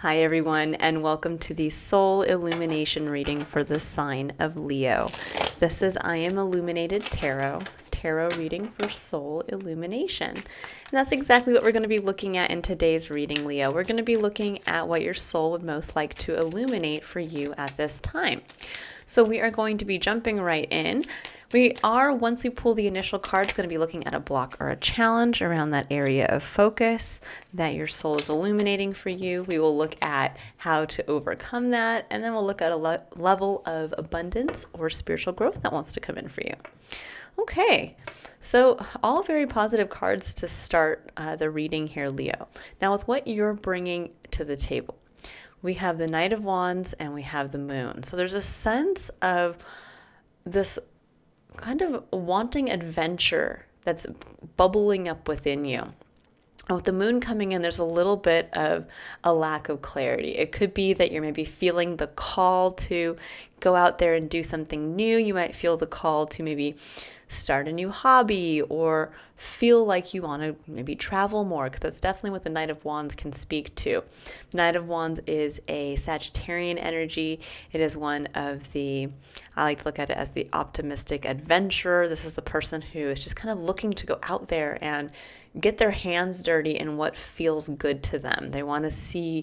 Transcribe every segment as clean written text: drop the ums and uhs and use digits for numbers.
Hi everyone, and welcome to the Soul Illumination Reading for the sign of Leo. This is I Am Illuminated Tarot reading for Soul Illumination. And that's exactly what we're going to be looking at in today's reading, Leo. We're going to be looking at what your soul would most like to illuminate for you at this time. So we are going to be jumping right in. Once we pull the initial cards, going to be looking at a block or a challenge around that area of focus that your soul is illuminating for you. We will look at how to overcome that, and then we'll look at a level of abundance or spiritual growth that wants to come in for you. Okay, so all very positive cards to start the reading here, Leo. Now with what you're bringing to the table, we have the Knight of Wands and we have the Moon. So there's a sense of this kind of wanting adventure that's bubbling up within you. And with the Moon coming in, there's a little bit of a lack of clarity. It could be that you're maybe feeling the call to go out there and do something new. You might feel the call to maybe start a new hobby or feel like you want to maybe travel more, because that's definitely what the Knight of Wands can speak to. The Knight of Wands is a Sagittarian energy. It is one of I like to look at it as the optimistic adventurer. This is the person who is just kind of looking to go out there and get their hands dirty in what feels good to them. They want to,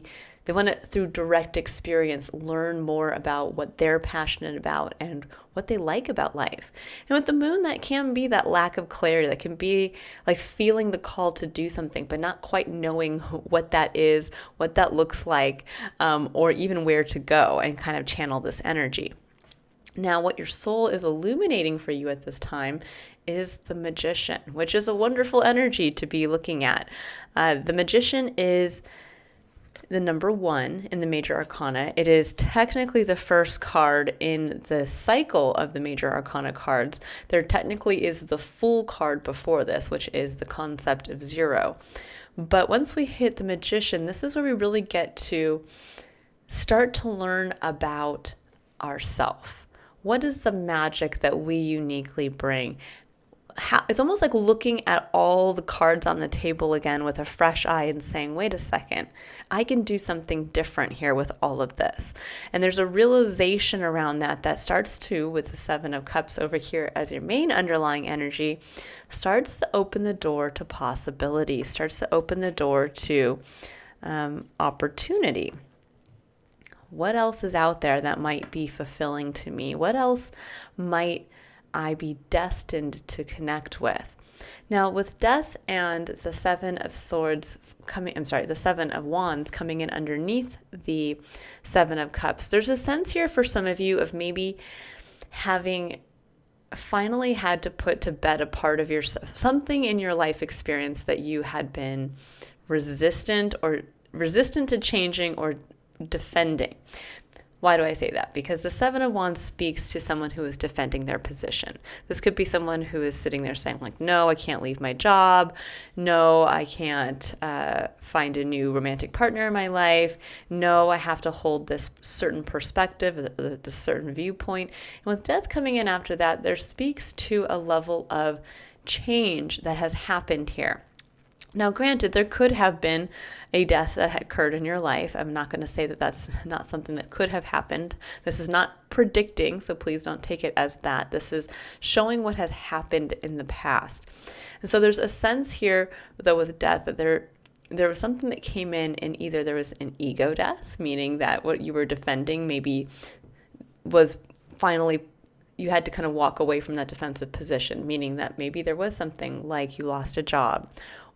through direct experience, learn more about what they're passionate about and what they like about life. And with the Moon, that can be that lack of clarity. That can be like feeling the call to do something, but not quite knowing what that is, what that looks like, or even where to go and kind of channel this energy. Now, what your soul is illuminating for you at this time is the Magician, which is a wonderful energy to be looking at. The Magician is the number 1 in the Major Arcana. It is technically the first card in the cycle of the Major Arcana cards. There technically is the full card before this, which is the concept of 0. But once we hit the Magician, this is where we really get to start to learn about ourself. What is the magic that we uniquely bring? It's almost like looking at all the cards on the table again with a fresh eye and saying, wait a second, I can do something different here with all of this. And there's a realization around that starts to, with the 7 of Cups over here as your main underlying energy, starts to open the door to possibility, starts to open the door to opportunity. What else is out there that might be fulfilling to me? What else might I be destined to connect with? Now, with Death and the 7 of the 7 of Wands coming in underneath the 7 of Cups, there's a sense here for some of you of maybe having finally had to put to bed a part of yourself, something in your life experience that you had been resistant to changing or defending. Why do I say that? Because the 7 of Wands speaks to someone who is defending their position. This could be someone who is sitting there saying like, no, I can't leave my job. No, I can't find a new romantic partner in my life. No, I have to hold this certain perspective, this certain viewpoint. And with Death coming in after that, there speaks to a level of change that has happened here. Now, granted, there could have been a death that had occurred in your life. I'm not going to say that that's not something that could have happened. This is not predicting, so please don't take it as that. This is showing what has happened in the past. And so there's a sense here, though, with death that there was something that came in, and either there was an ego death, meaning that what you were defending maybe was finally you had to kind of walk away from that defensive position, meaning that maybe there was something like you lost a job,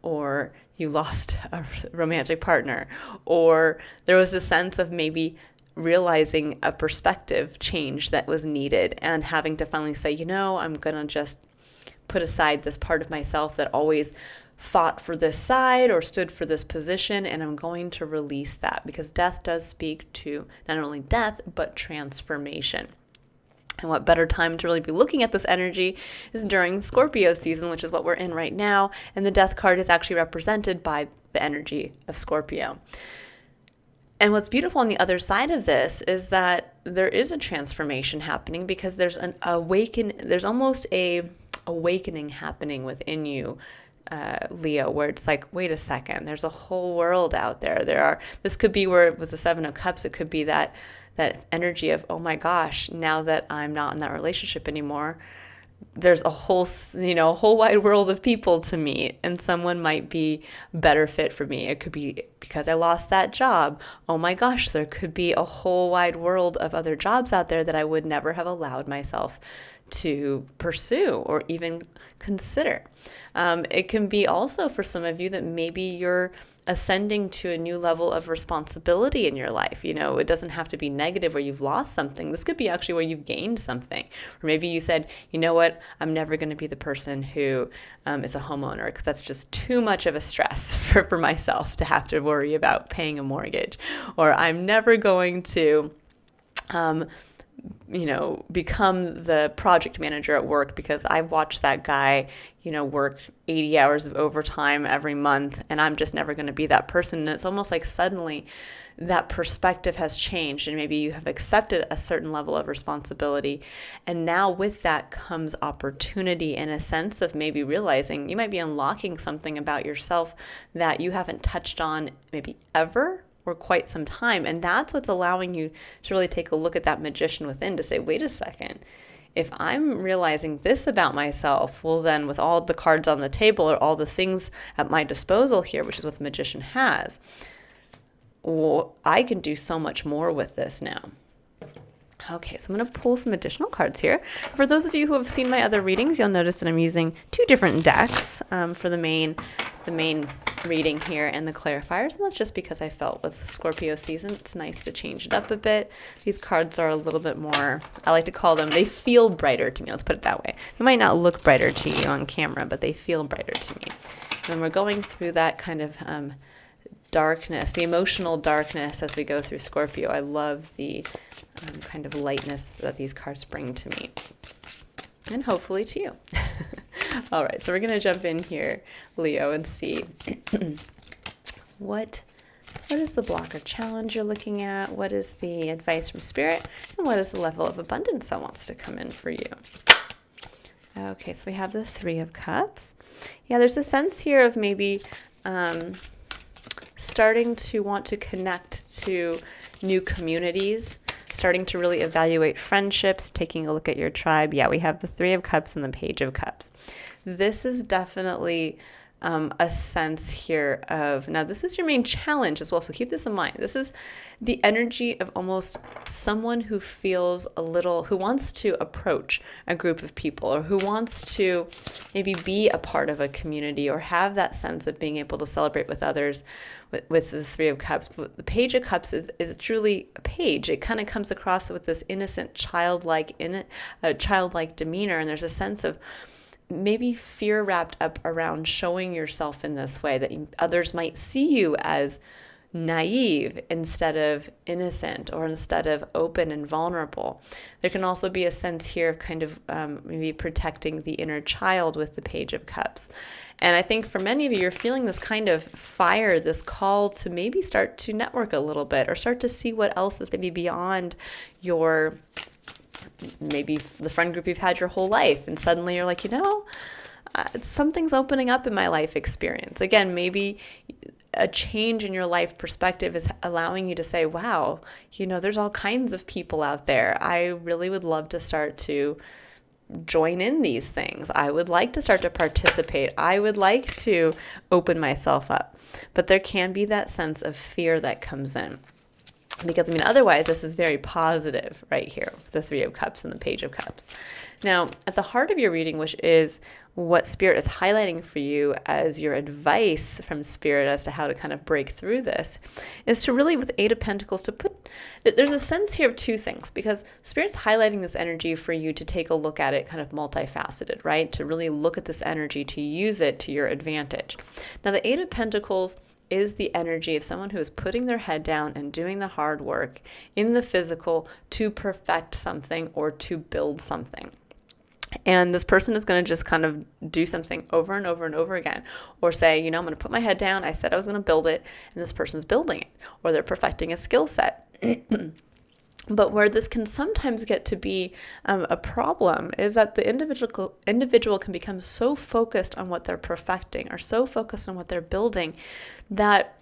or you lost a romantic partner, or there was a sense of maybe realizing a perspective change that was needed and having to finally say, I'm going to just put aside this part of myself that always fought for this side or stood for this position, and I'm going to release that, because death does speak to not only death, but transformation. And what better time to really be looking at this energy is during Scorpio season, which is what we're in right now. And the Death card is actually represented by the energy of Scorpio. And what's beautiful on the other side of this is that there is a transformation happening, because there's almost a awakening happening within you Leo, where it's like, wait a second, there's a whole world out there. This could be where with the Seven of Cups, it could be that energy of, oh my gosh, now that I'm not in that relationship anymore, there's a whole wide world of people to meet, and someone might be better fit for me. It could be because I lost that job. Oh my gosh, there could be a whole wide world of other jobs out there that I would never have allowed myself to pursue or even consider. It can be also for some of you that maybe you're ascending to a new level of responsibility in your life. It doesn't have to be negative where you've lost something. This could be actually where you've gained something. Or maybe you said, you know what, I'm never going to be the person who is a homeowner because that's just too much of a stress for myself to have to worry about paying a mortgage. Or I'm never going to become the project manager at work because I watched that guy, work 80 hours of overtime every month, and I'm just never going to be that person. And it's almost like suddenly that perspective has changed, and maybe you have accepted a certain level of responsibility. And now with that comes opportunity, in a sense of maybe realizing you might be unlocking something about yourself that you haven't touched on maybe ever or quite some time. And that's what's allowing you to really take a look at that magician within to say, wait a second, if I'm realizing this about myself, well then with all the cards on the table or all the things at my disposal here, which is what the magician has, well, I can do so much more with this now. Okay, so I'm going to pull some additional cards here. For those of you who have seen my other readings, you'll notice that I'm using two different decks for the main reading here and the clarifiers. And that's just because I felt with Scorpio season, it's nice to change it up a bit. These cards are a little bit more, I like to call them, they feel brighter to me. Let's put it that way. They might not look brighter to you on camera, but they feel brighter to me. And we're going through that kind of darkness, the emotional darkness as we go through Scorpio. I love the kind of lightness that these cards bring to me, and hopefully to you. All right, so we're going to jump in here, Leo, and see what is the block or challenge you're looking at, what is the advice from Spirit, and what is the level of abundance that wants to come in for you. Okay, so we have the Three of Cups. Yeah, there's a sense here of maybe starting to want to connect to new communities, starting to really evaluate friendships, taking a look at your tribe. Yeah, we have the Three of Cups and the Page of Cups. This is definitely a sense here of, now this is your main challenge as well, so keep this in mind. This is the energy of almost someone who feels who wants to approach a group of people, or who wants to maybe be a part of a community, or have that sense of being able to celebrate with others with the Three of Cups. But the Page of Cups is truly a page. It kind of comes across with this innocent, childlike demeanor, and there's a sense of maybe fear wrapped up around showing yourself in this way, that others might see you as naive instead of innocent, or instead of open and vulnerable. There can also be a sense here of kind of maybe protecting the inner child with the Page of Cups. And I think for many of you, you're feeling this kind of fire, this call to maybe start to network a little bit, or start to see what else is maybe beyond maybe the friend group you've had your whole life, and suddenly you're like, something's opening up in my life experience. Again, maybe a change in your life perspective is allowing you to say, wow, there's all kinds of people out there. I really would love to start to join in these things. I would like to start to participate. I would like to open myself up. But there can be that sense of fear that comes in. Because, otherwise, this is very positive right here, the Three of Cups and the Page of Cups. Now, at the heart of your reading, which is what Spirit is highlighting for you as your advice from Spirit as to how to kind of break through this, is to really, with Eight of Pentacles, there's a sense here of two things, because Spirit's highlighting this energy for you to take a look at it kind of multifaceted, right? To really look at this energy, to use it to your advantage. Now, the Eight of Pentacles is the energy of someone who is putting their head down and doing the hard work in the physical to perfect something or to build something. And this person is going to just kind of do something over and over and over again, or say, I'm going to put my head down. I said I was going to build it, and this person's building it, or they're perfecting a skill set. But where this can sometimes get to be a problem is that the individual can become so focused on what they're perfecting or so focused on what they're building that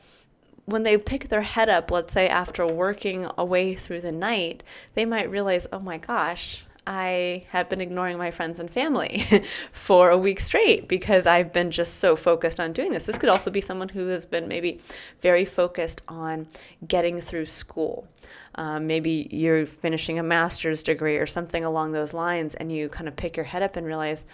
when they pick their head up, let's say after working away through the night, they might realize, oh my gosh, I have been ignoring my friends and family for a week straight because I've been just so focused on doing this. This could also be someone who has been maybe very focused on getting through school. Maybe you're finishing a master's degree or something along those lines, and you kind of pick your head up and realize,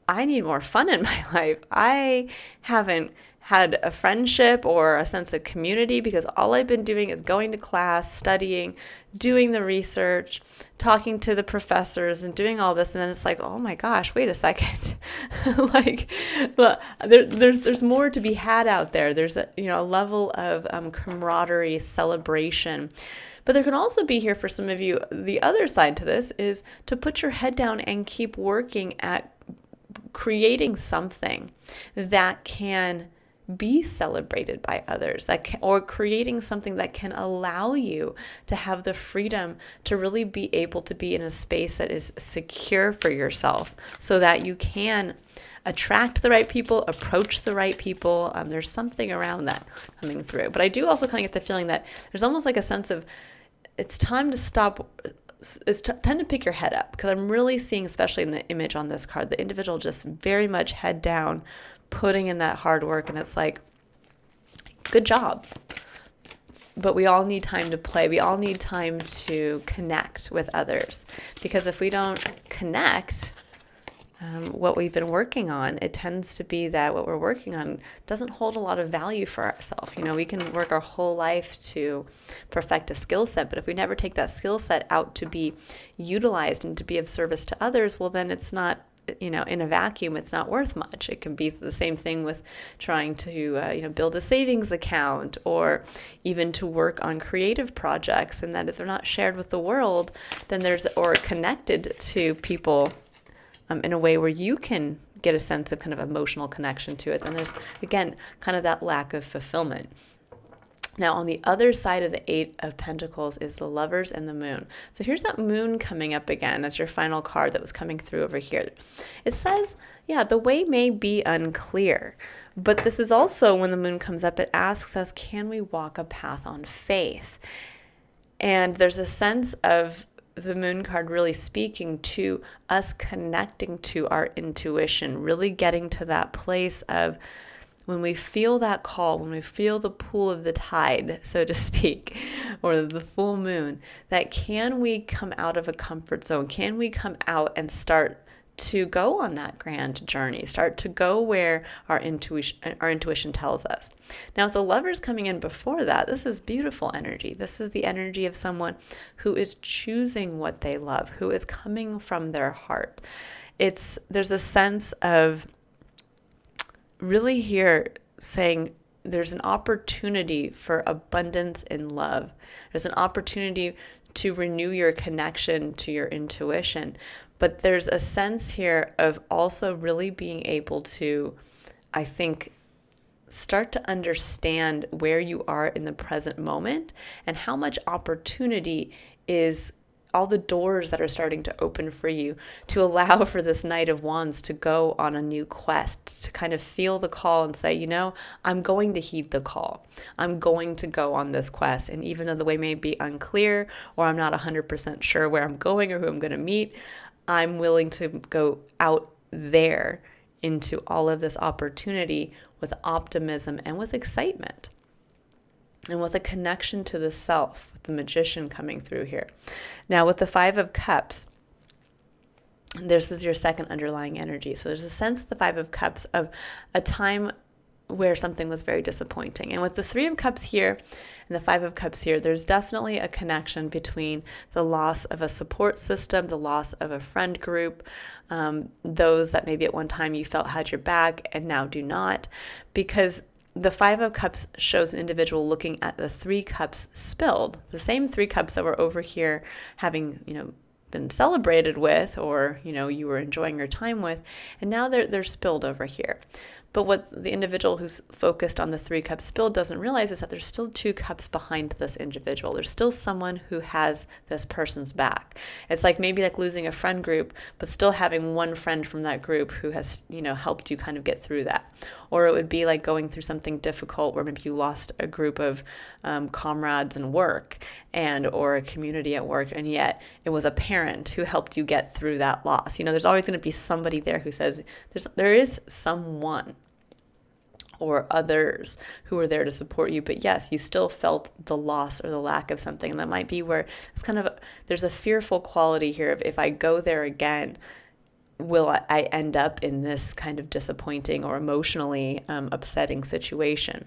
I need more fun in my life. I haven't had a friendship or a sense of community because all I've been doing is going to class, studying, doing the research, talking to the professors and doing all this. And then it's like, oh my gosh, wait a second. There's more to be had out there. There's a level of camaraderie, celebration. But there can also be here for some of you, the other side to this is to put your head down and keep working at creating something that can be celebrated by others, or creating something that can allow you to have the freedom to really be able to be in a space that is secure for yourself so that you can attract the right people, approach the right people. There's something around that coming through. But I do also kind of get the feeling that there's almost like a sense of it's time to stop. It's time to pick your head up, because I'm really seeing, especially in the image on this card, the individual just very much head down, putting in that hard work. And it's like, good job. But we all need time to play. We all need time to connect with others, because if we don't connect, what we've been working on, it tends to be that what we're working on doesn't hold a lot of value for ourselves. We can work our whole life to perfect a skill set, but if we never take that skill set out to be utilized and to be of service to others, well, then it's not, in a vacuum, it's not worth much. It can be the same thing with trying to, build a savings account, or even to work on creative projects, and that if they're not shared with the world, then or connected to people in a way where you can get a sense of kind of emotional connection to it, then there's, again, kind of that lack of fulfillment. Now, on the other side of the Eight of Pentacles is the Lovers and the Moon. So here's that Moon coming up again as your final card that was coming through over here. It says, the way may be unclear, but this is also, when the Moon comes up, it asks us, can we walk a path on faith? And there's a sense of the Moon card really speaking to us connecting to our intuition, really getting to that place of when we feel that call, when we feel the pull of the tide, so to speak, or the full moon, that can we come out of a comfort zone? Can we come out and start to go on that grand journey, start to go where our intuition tells us? Now, with the Lovers coming in before that, this is beautiful energy. This is the energy of someone who is choosing what they love, who is coming from their heart. There's a sense of really here saying there's an opportunity for abundance in love. There's an opportunity to renew your connection to your intuition. But there's a sense here of also really being able to, I think, start to understand where you are in the present moment and how much opportunity is all the doors that are starting to open for you to allow for this Knight of Wands to go on a new quest, to kind of feel the call and say, I'm going to heed the call. I'm going to go on this quest. And even though the way may be unclear, or I'm not 100% sure where I'm going or who I'm going to meet, I'm willing to go out there into all of this opportunity with optimism and with excitement and with a connection to the self, with the Magician coming through here. Now, with the Five of Cups, this is your second underlying energy. So there's a sense of the Five of Cups of a time where something was very disappointing. And with the Three of Cups here and the Five of Cups here, there's definitely a connection between the loss of a support system, the loss of a friend group, those that maybe at one time you felt had your back and now do not, because the Five of Cups shows an individual looking at the Three Cups spilled, the same Three Cups that were over here having, been celebrated with, or, you were enjoying your time with, and now they're spilled over here. But what the individual who's focused on the 3 cups spilled doesn't realize is that there's still 2 cups behind this individual. There's still someone who has this person's back. It's like maybe like losing a friend group, but still having one friend from that group who has, helped you kind of get through that. Or it would be like going through something difficult where maybe you lost a group of comrades in work or a community at work, and yet it was a parent who helped you get through that loss. There's always going to be somebody there who says there is someone or others who are there to support you. But yes, you still felt the loss or the lack of something. And that might be where it's there's a fearful quality here of, if I go there again, will I end up in this kind of disappointing or emotionally upsetting situation?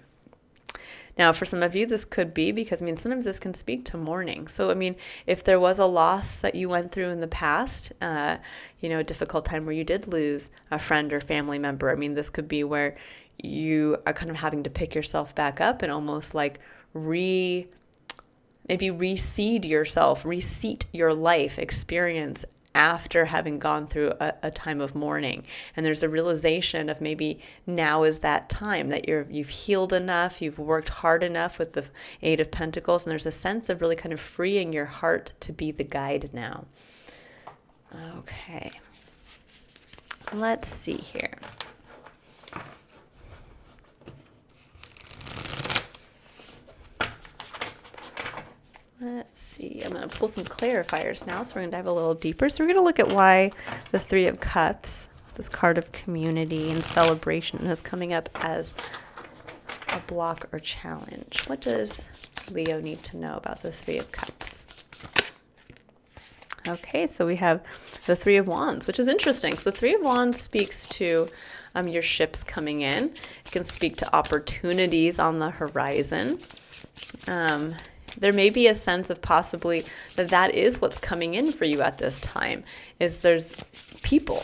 Now, for some of you, this could be because, sometimes this can speak to mourning. So, if there was a loss that you went through in the past, a difficult time where you did lose a friend or family member, this could be where you are kind of having to pick yourself back up and almost like reseed your life experience after having gone through a time of mourning. And there's a realization of maybe now is that time that you've healed enough, you've worked hard enough with the 8 of Pentacles, and there's a sense of really kind of freeing your heart to be the guide now. Okay. Let's see here. Let's see, I'm going to pull some clarifiers now, so we're going to dive a little deeper. So we're going to look at why the 3 of Cups, this card of community and celebration, is coming up as a block or challenge. What does Leo need to know about the 3 of Cups? Okay, so we have the 3 of Wands, which is interesting. So the 3 of Wands speaks to your ships coming in. It can speak to opportunities on the horizon. There may be a sense of possibly that is what's coming in for you at this time, is there's people.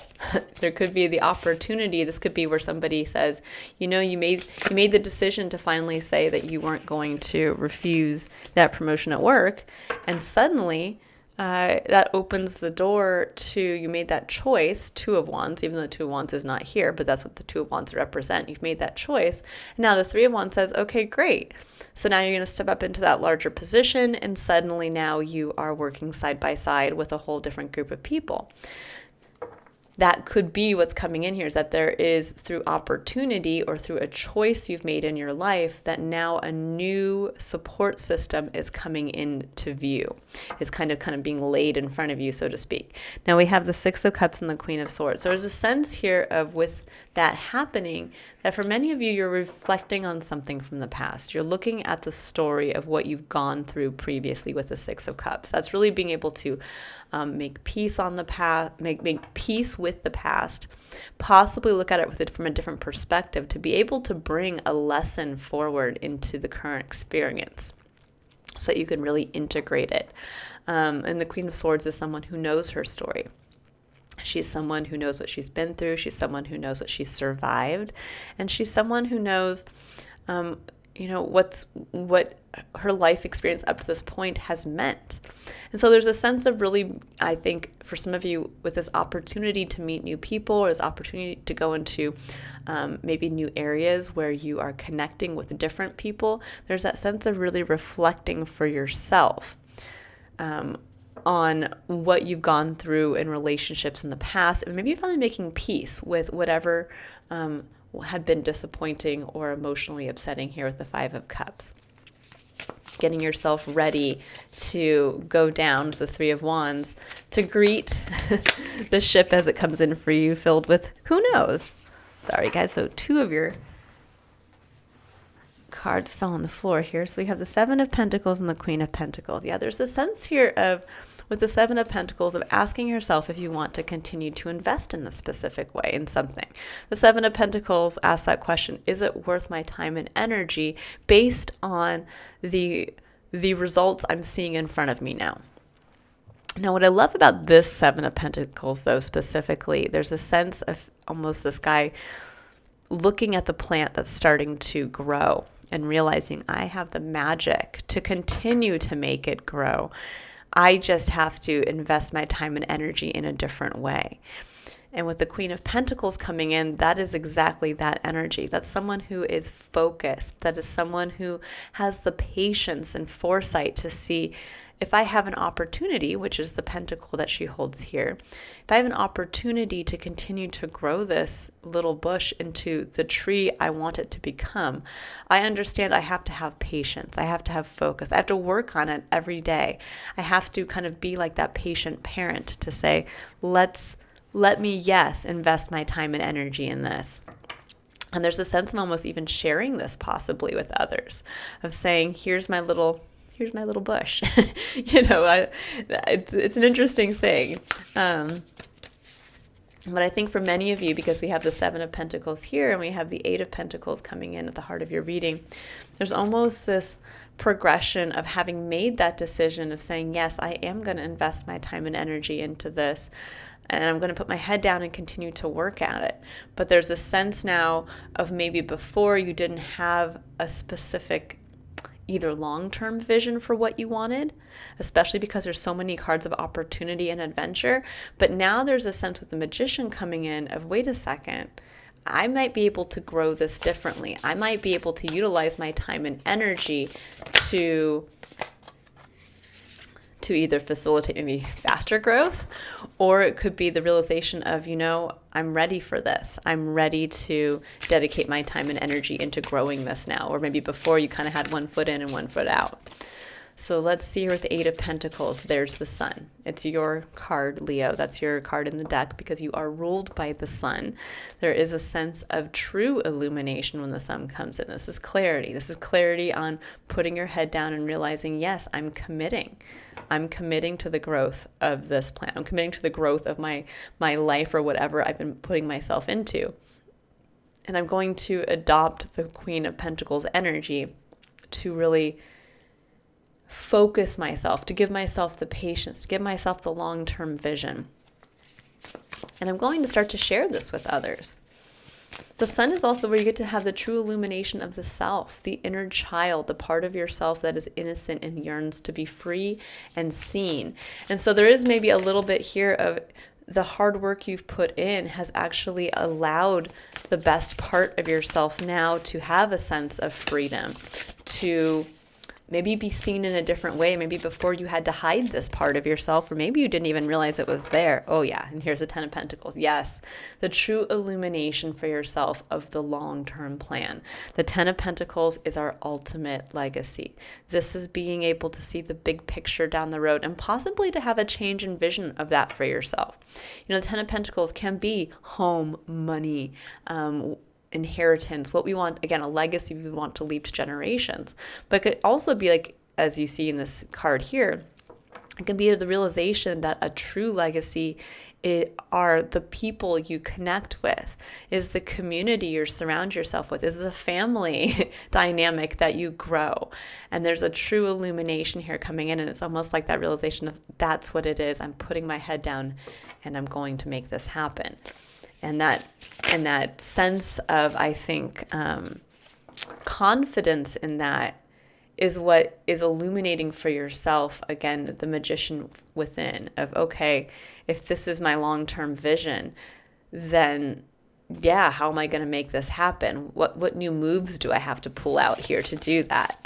There could be the opportunity. This could be where somebody says, you made the decision to finally say that you weren't going to refuse that promotion at work, and suddenly that opens the door to, you made that choice, 2 of Wands, even though the 2 of Wands is not here, but that's what the 2 of Wands represent. You've made that choice. And now the 3 of Wands says, okay, great. So now you're going to step up into that larger position, and suddenly now you are working side by side with a whole different group of people. That could be what's coming in here, is that there is, through opportunity or through a choice you've made in your life, that now a new support system is coming into view. It's kind of being laid in front of you, so to speak. Now we have the 6 of Cups and the Queen of Swords. So there's a sense here of, with that happening, that for many of you, you're reflecting on something from the past. You're looking at the story of what you've gone through previously with the 6 of Cups. That's really being able to make peace on the past, make peace with the past, possibly look at it from a different perspective, to be able to bring a lesson forward into the current experience, so you can really integrate it. And the Queen of Swords is someone who knows her story. She's someone who knows what she's been through. She's someone who knows what she's survived. And she's someone who knows, what her life experience up to this point has meant. And so there's a sense of really, I think, for some of you, with this opportunity to meet new people, or this opportunity to go into maybe new areas where you are connecting with different people, there's that sense of really reflecting for yourself on what you've gone through in relationships in the past, and maybe finally making peace with whatever had been disappointing or emotionally upsetting here with the 5 of Cups. Getting yourself ready to go down with the 3 of Wands to greet the ship as it comes in for you, filled with who knows. Sorry, guys. So 2 of your cards fell on the floor here. So we have the 7 of Pentacles and the Queen of Pentacles. Yeah, there's a sense here of, with the 7 of Pentacles, of asking yourself if you want to continue to invest in a specific way in something. The 7 of Pentacles asks that question, is it worth my time and energy based on the results I'm seeing in front of me now? Now, what I love about this 7 of Pentacles, though, specifically, there's a sense of almost this guy looking at the plant that's starting to grow and realizing, I have the magic to continue to make it grow. I just have to invest my time and energy in a different way. And with the Queen of Pentacles coming in, that is exactly that energy. That's someone who is focused. That is someone who has the patience and foresight to see, if I have an opportunity, which is the pentacle that she holds here, if I have an opportunity to continue to grow this little bush into the tree I want it to become, I understand I have to have patience. I have to have focus. I have to work on it every day. I have to kind of be like that patient parent to say, let me, yes, invest my time and energy in this. And there's a sense of almost even sharing this possibly with others, of saying, here's my little bush. It's an interesting thing. But I think for many of you, because we have the Seven of Pentacles here and we have the Eight of Pentacles coming in at the heart of your reading, there's almost this progression of having made that decision of saying, yes, I am going to invest my time and energy into this. And I'm going to put my head down and continue to work at it. But there's a sense now of maybe before you didn't have a specific either long-term vision for what you wanted, especially because there's so many cards of opportunity and adventure. But now there's a sense with the Magician coming in of, wait a second, I might be able to grow this differently. I might be able to utilize my time and energy to either facilitate maybe faster growth, or it could be the realization of, I'm ready for this. I'm ready to dedicate my time and energy into growing this now. Or maybe before you kind of had one foot in and one foot out. So let's see here with the Eight of Pentacles. There's the Sun. It's your card, Leo. That's your card in the deck because you are ruled by the Sun. There is a sense of true illumination when the Sun comes in. This is clarity. This is clarity on putting your head down and realizing, yes, I'm committing. I'm committing to the growth of this plan. I'm committing to the growth of my life or whatever I've been putting myself into. And I'm going to adopt the Queen of Pentacles energy to really focus myself, to give myself the patience, to give myself the long-term vision. And I'm going to start to share this with others. The Sun is also where you get to have the true illumination of the self, the inner child, the part of yourself that is innocent and yearns to be free and seen. And so there is maybe a little bit here of the hard work you've put in has actually allowed the best part of yourself now to have a sense of freedom, to maybe be seen in a different way. Maybe before you had to hide this part of yourself, or maybe you didn't even realize it was there. Oh yeah, and here's the Ten of Pentacles. Yes, the true illumination for yourself of the long-term plan. The Ten of Pentacles is our ultimate legacy. This is being able to see the big picture down the road and possibly to have a change in vision of that for yourself. The Ten of Pentacles can be home, money, inheritance, what we want, again, a legacy we want to leave to generations. But it could also be like, as you see in this card here, it can be the realization that a true legacy are the people you connect with, is the community you surround yourself with, is the family dynamic that you grow. And there's a true illumination here coming in, and it's almost like that realization of that's what it is. I'm putting my head down and I'm going to make this happen. And that sense of, I think, confidence in that is what is illuminating for yourself, again, the Magician within of, okay, if this is my long-term vision, then yeah, how am I going to make this happen? What new moves do I have to pull out here to do that?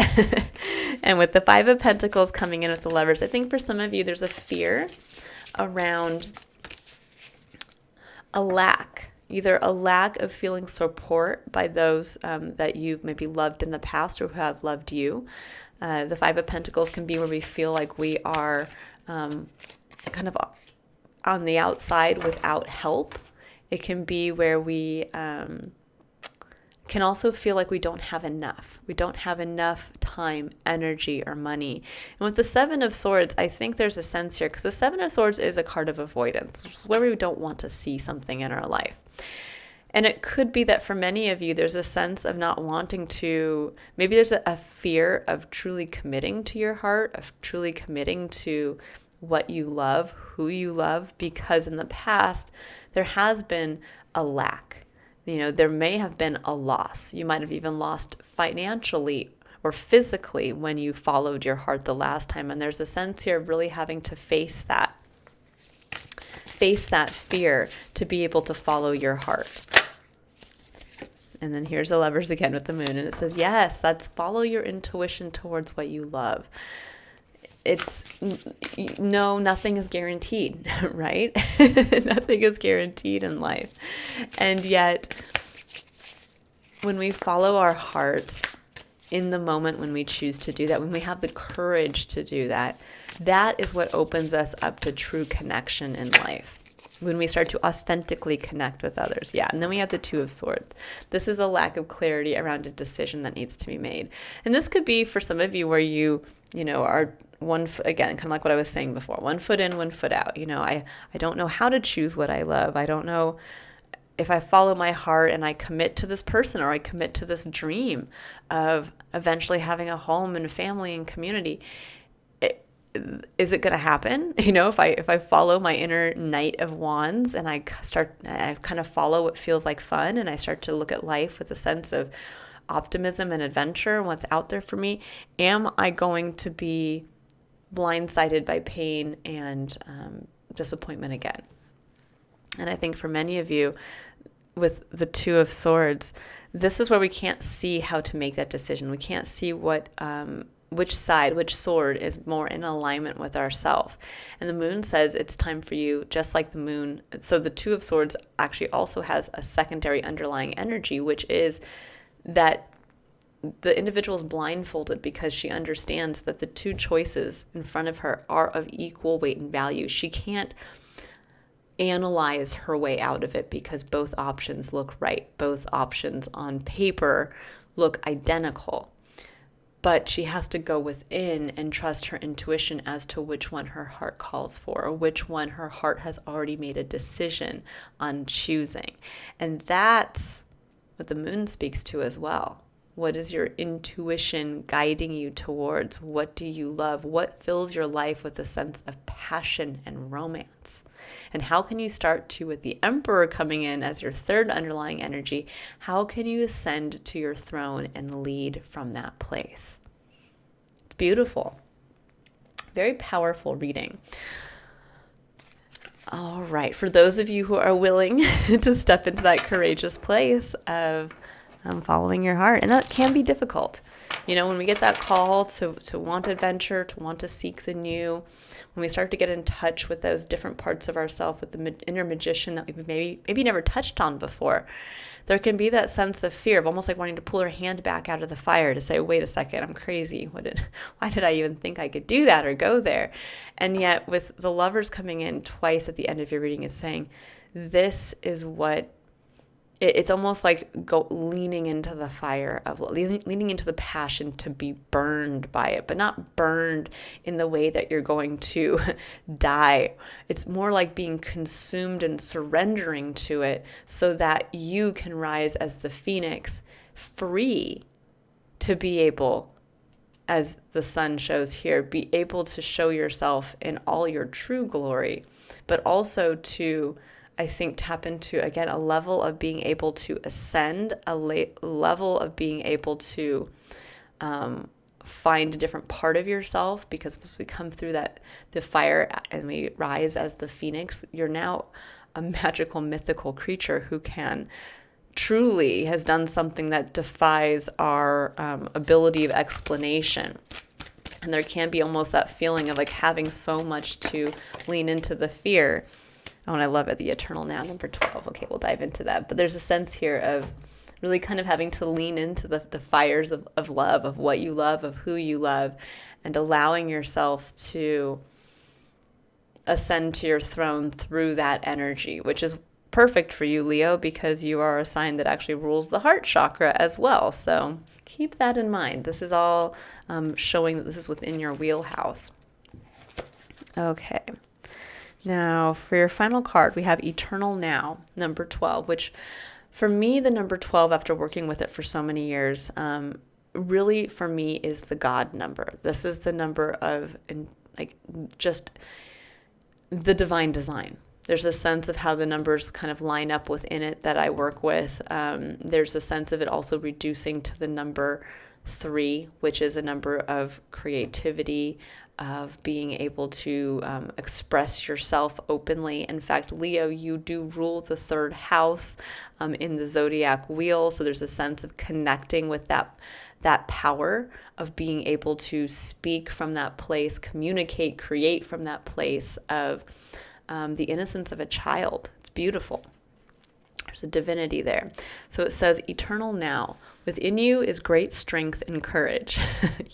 And with the Five of Pentacles coming in with the Lovers, I think for some of you, there's a fear around a lack, either a lack of feeling support by those that you've maybe loved in the past or who have loved you. The Five of Pentacles can be where we feel like we are kind of on the outside without help. It can be where we can also feel like we don't have enough. We don't have enough time, energy, or money. And with the Seven of Swords, I think there's a sense here, because the Seven of Swords is a card of avoidance. It's where we don't want to see something in our life. And it could be that for many of you, there's a sense of not wanting to, maybe there's a fear of truly committing to your heart, of truly committing to what you love, who you love, because in the past, there has been a lack. There may have been a loss. You might have even lost financially or physically when you followed your heart the last time. And there's a sense here of really having to face face that fear to be able to follow your heart. And then here's the Lovers again with the moon. And it says, yes, that's follow your intuition towards what you love. Nothing is guaranteed, right? Nothing is guaranteed in life. And yet, when we follow our heart in the moment when we choose to do that, when we have the courage to do that, that is what opens us up to true connection in life. When we start to authentically connect with others. Yeah. And then we have the Two of Swords. This is a lack of clarity around a decision that needs to be made. And this could be for some of you where you are one foot, again, kind of like what I was saying before, 1 foot in, 1 foot out. I don't know how to choose what I love. I don't know if I follow my heart and I commit to this person or I commit to this dream of eventually having a home and a family and community. Is it going to happen? If I follow my inner Knight of Wands and I kind of follow what feels like fun, and I start to look at life with a sense of optimism and adventure and what's out there for me, am I going to be blindsided by pain and disappointment again? And I think for many of you with the Two of Swords, this is where we can't see how to make that decision. We can't see which sword is more in alignment with ourself. And the moon says it's time for you, just like the moon. So the Two of Swords actually also has a secondary underlying energy, which is that the individual is blindfolded because she understands that the two choices in front of her are of equal weight and value. She can't analyze her way out of it because both options look right. Both options on paper look identical. But she has to go within and trust her intuition as to which one her heart calls for, or which one her heart has already made a decision on choosing. And that's what the moon speaks to as well. What is your intuition guiding you towards? What do you love? What fills your life with a sense of passion and romance? And how can you start to, with the Emperor coming in as your third underlying energy, how can you ascend to your throne and lead from that place? It's beautiful. Very powerful reading. All right. For those of you who are willing to step into that courageous place of following your heart. And that can be difficult. When we get that call to want adventure, to want to seek the new, when we start to get in touch with those different parts of ourselves, with the inner magician that we've maybe never touched on before, there can be that sense of fear of almost like wanting to pull our hand back out of the fire to say, wait a second, I'm crazy. Why did I even think I could do that or go there? And yet with the Lovers coming in twice at the end of your reading, it's saying, this is what it's almost like leaning into the fire of leaning into the passion to be burned by it, but not burned in the way that you're going to die. It's more like being consumed and surrendering to it so that you can rise as the phoenix, free to be able, as the sun shows here, be able to show yourself in all your true glory, but also to, I think, tap into, again, a level of being able to ascend, a level of being able to find a different part of yourself, because as we come through the fire and we rise as the phoenix, you're now a magical, mythical creature who truly has done something that defies our ability of explanation. And there can be almost that feeling of like having so much to lean into the fear. Oh, and I love it, the eternal now, number 12. Okay, we'll dive into that. But there's a sense here of really kind of having to lean into the fires of love, of what you love, of who you love, and allowing yourself to ascend to your throne through that energy, which is perfect for you, Leo, because you are a sign that actually rules the heart chakra as well. So keep that in mind. This is all showing that this is within your wheelhouse. Okay. Now, for your final card, we have Eternal Now, number 12, which for me, the number 12, after working with it for so many years, really for me is the God number. This is the number of just the divine design. There's a sense of how the numbers kind of line up within it that I work with. There's a sense of it also reducing to the number 3, which is a number of creativity, of being able to express yourself openly. In fact, Leo, you do rule the third house in the zodiac wheel. So there's a sense of connecting with that power of being able to speak from that place, communicate, create from that place of the innocence of a child. It's beautiful. There's a divinity there. So it says, eternal now. Within you is great strength and courage.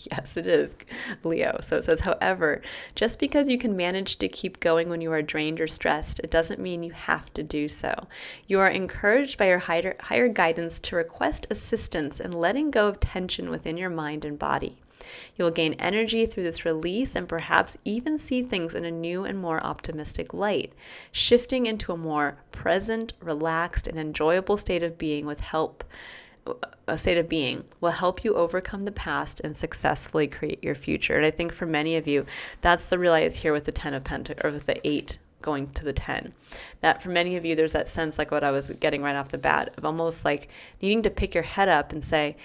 Yes, it is, Leo. So it says, however, just because you can manage to keep going when you are drained or stressed, it doesn't mean you have to do so. You are encouraged by your higher guidance to request assistance in letting go of tension within your mind and body. You will gain energy through this release and perhaps even see things in a new and more optimistic light. Shifting into a more present, relaxed, and enjoyable state of being will help you overcome the past and successfully create your future. And I think for many of you, that's the realize here with the 10 of Pentacles, or with the 8 going to the 10. That for many of you, there's that sense, like what I was getting right off the bat, of almost like needing to pick your head up and say,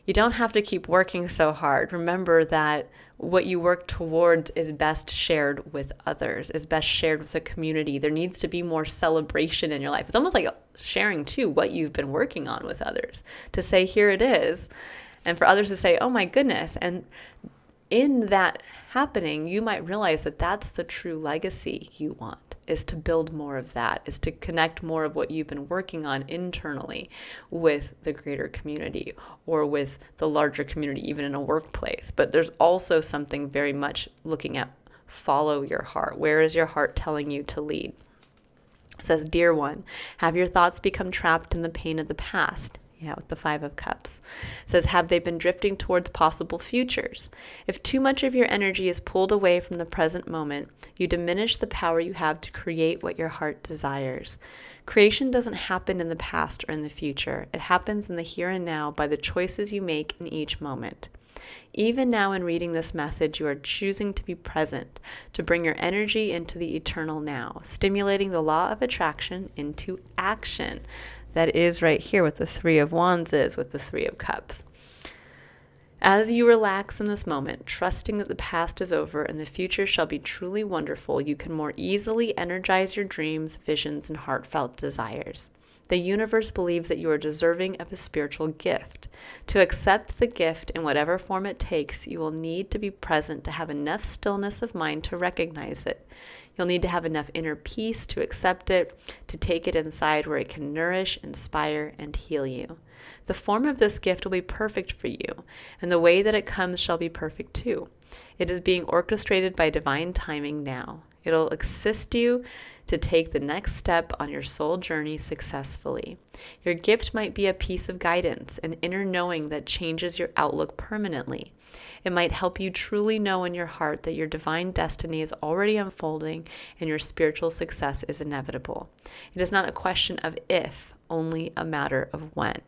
you don't have to keep working so hard. Remember that what you work towards is best shared with others, is best shared with the community. There needs to be more celebration in your life. It's almost like sharing too what you've been working on with others, to say, here it is. And for others to say, oh my goodness. And in that happening, you might realize that that's the true legacy you want, is to build more of that, is to connect more of what you've been working on internally with the greater community or with the larger community, even in a workplace. But there's also something very much looking at follow your heart. Where is your heart telling you to lead? It says, dear one, have your thoughts become trapped in the pain of the past? Yeah, with the 5 of Cups. It says, have they been drifting towards possible futures? If too much of your energy is pulled away from the present moment, you diminish the power you have to create what your heart desires. Creation doesn't happen in the past or in the future. It happens in the here and now by the choices you make in each moment. Even now in reading this message, you are choosing to be present, to bring your energy into the eternal now, stimulating the law of attraction into action. That is right here what the 3 of Wands is with the 3 of Cups. As you relax in this moment, trusting that the past is over and the future shall be truly wonderful, you can more easily energize your dreams, visions, and heartfelt desires. The universe believes that you are deserving of a spiritual gift. To accept the gift in whatever form it takes, you will need to be present to have enough stillness of mind to recognize it. You'll need to have enough inner peace to accept it, to take it inside where it can nourish, inspire, and heal you. The form of this gift will be perfect for you, and the way that it comes shall be perfect too. It is being orchestrated by divine timing now. It'll assist you to take the next step on your soul journey successfully. Your gift might be a piece of guidance, an inner knowing that changes your outlook permanently. It might help you truly know in your heart that your divine destiny is already unfolding and your spiritual success is inevitable. It is not a question of if, only a matter of when.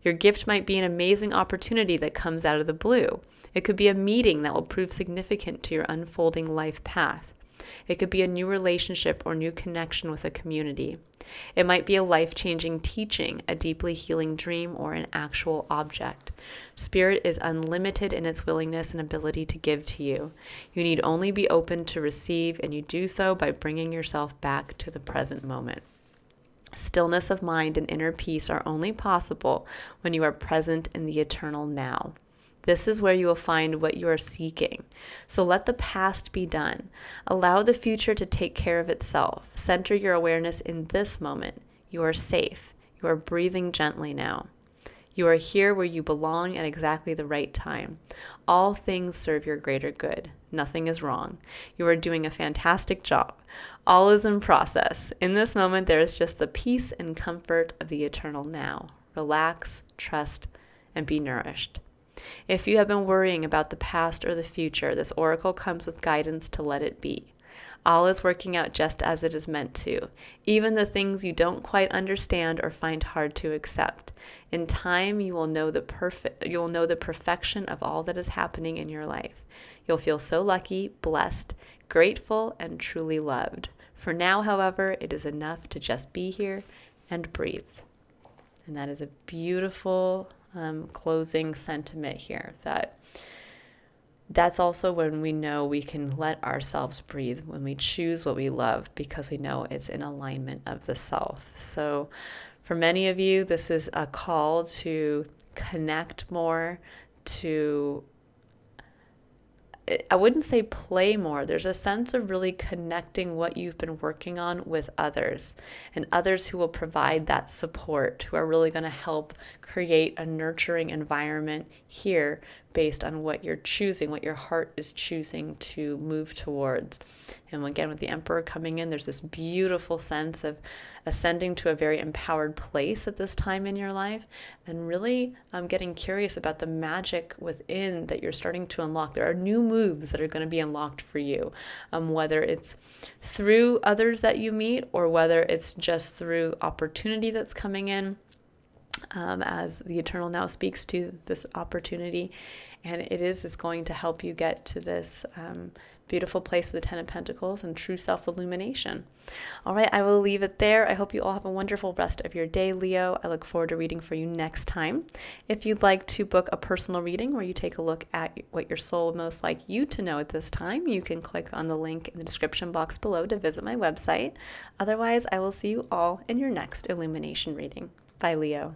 Your gift might be an amazing opportunity that comes out of the blue. It could be a meeting that will prove significant to your unfolding life path. It could be a new relationship or new connection with a community. It might be a life-changing teaching, a deeply healing dream, or an actual object. Spirit is unlimited in its willingness and ability to give to you. You need only be open to receive, and you do so by bringing yourself back to the present moment. Stillness of mind and inner peace are only possible when you are present in the eternal now. This is where you will find what you are seeking. So let the past be done. Allow the future to take care of itself. Center your awareness in this moment. You are safe. You are breathing gently now. You are here where you belong at exactly the right time. All things serve your greater good. Nothing is wrong. You are doing a fantastic job. All is in process. In this moment, there is just the peace and comfort of the eternal now. Relax, trust, and be nourished. If you have been worrying about the past or the future, this oracle comes with guidance to let it be. All is working out just as it is meant to, even the things you don't quite understand or find hard to accept. In time, you will know the perfection of all that is happening in your life. You'll feel so lucky, blessed, grateful, and truly loved. For now, however, it is enough to just be here and breathe. And that is a beautiful closing sentiment here, that that's also when we know we can let ourselves breathe, when we choose what we love, because we know it's in alignment of the self. So for many of you, this is a call to connect more, to, I wouldn't say play more. There's a sense of really connecting what you've been working on with others, and others who will provide that support, who are really going to help create a nurturing environment here based on what you're choosing, what your heart is choosing to move towards. And again, with the Emperor coming in, there's this beautiful sense of ascending to a very empowered place at this time in your life, and really getting curious about the magic within that you're starting to unlock. There are new moves that are going to be unlocked for you, whether it's through others that you meet or whether it's just through opportunity that's coming in. As the Eternal now speaks to this opportunity, and it's going to help you get to this beautiful place of the Ten of Pentacles and true self-illumination. All right, I will leave it there. I hope you all have a wonderful rest of your day, Leo. I look forward to reading for you next time. If you'd like to book a personal reading where you take a look at what your soul would most like you to know at this time, you can click on the link in the description box below to visit my website. Otherwise, I will see you all in your next illumination reading. Bye, Leo.